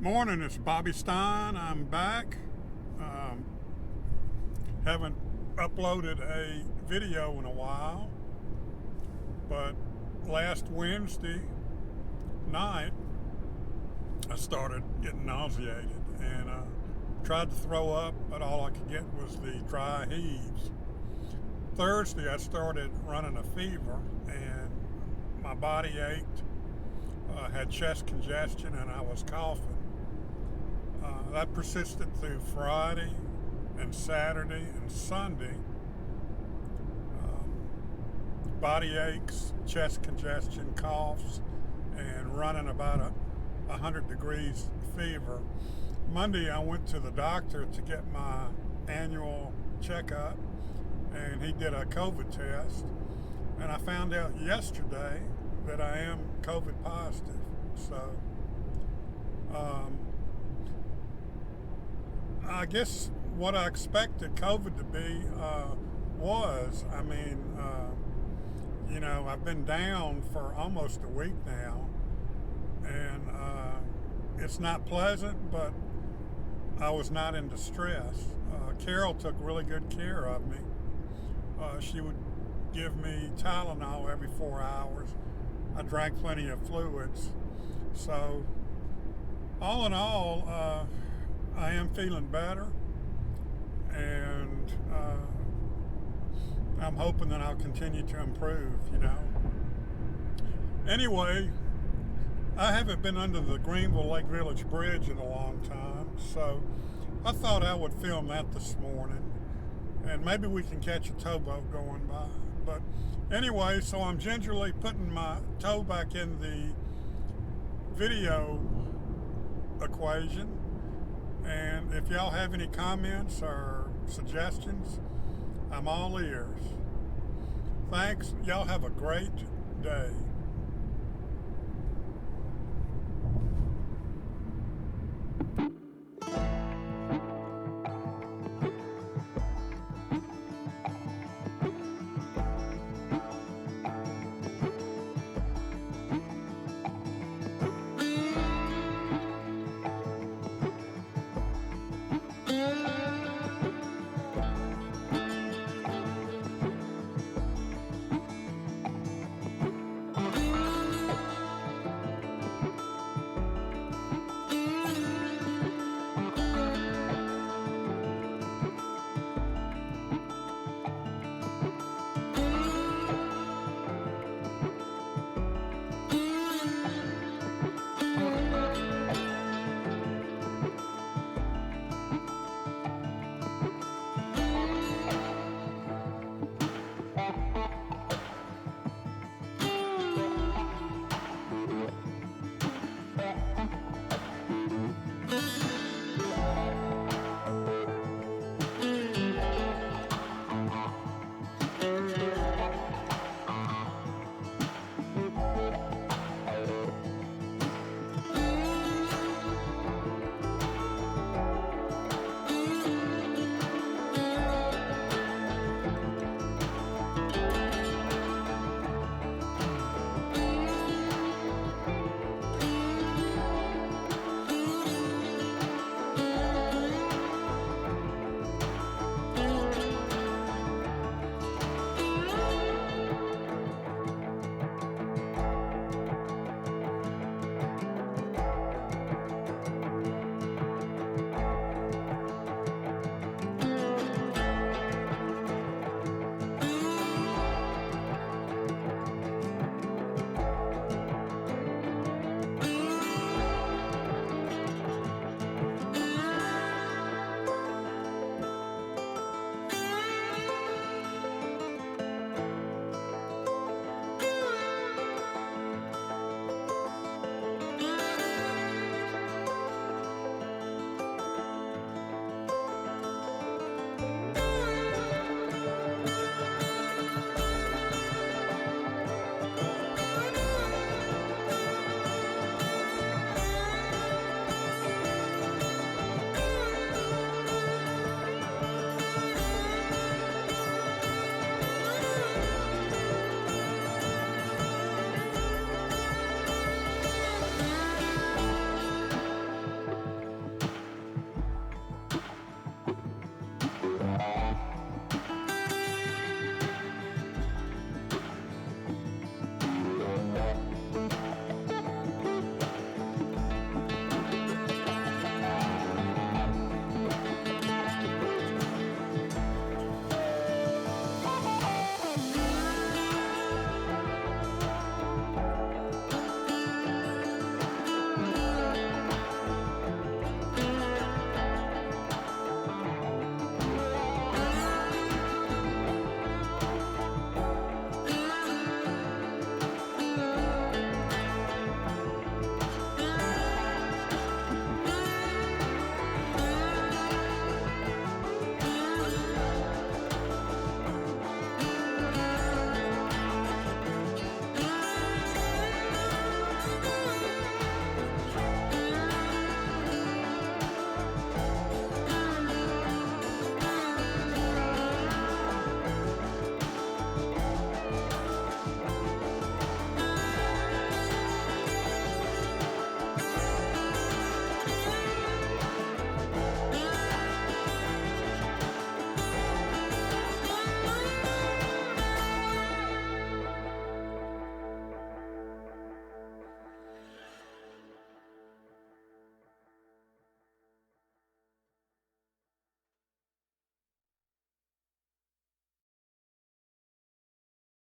Morning, it's Bobby Stein. I'm back. Haven't uploaded a video in a while, but last Wednesday night I started getting nauseated and tried to throw up, but all I could get was the dry heaves. Thursday I started running a fever and my body ached, had chest congestion, and I was coughing. That persisted through Friday and Saturday and Sunday. Body aches, chest congestion, coughs, and running about 100 degrees fever. Monday I went to the doctor to get my annual checkup, and he did a COVID test, and I found out yesterday that I am COVID positive. So I guess what I expected COVID to be was. I've been down for almost a week now, and it's not pleasant, but I was not in distress. Carol took really good care of me. She would give me Tylenol every 4 hours. I drank plenty of fluids. So all in all, I am feeling better, and I'm hoping that I'll continue to improve, Anyway, I haven't been under the Greenville Lake Village Bridge in a long time, so I thought I would film that this morning, and maybe we can catch a towboat going by. But anyway, so I'm gingerly putting my toe back in the video equation, and if y'all have any comments or suggestions, I'm all ears. Thanks. Y'all have a great day.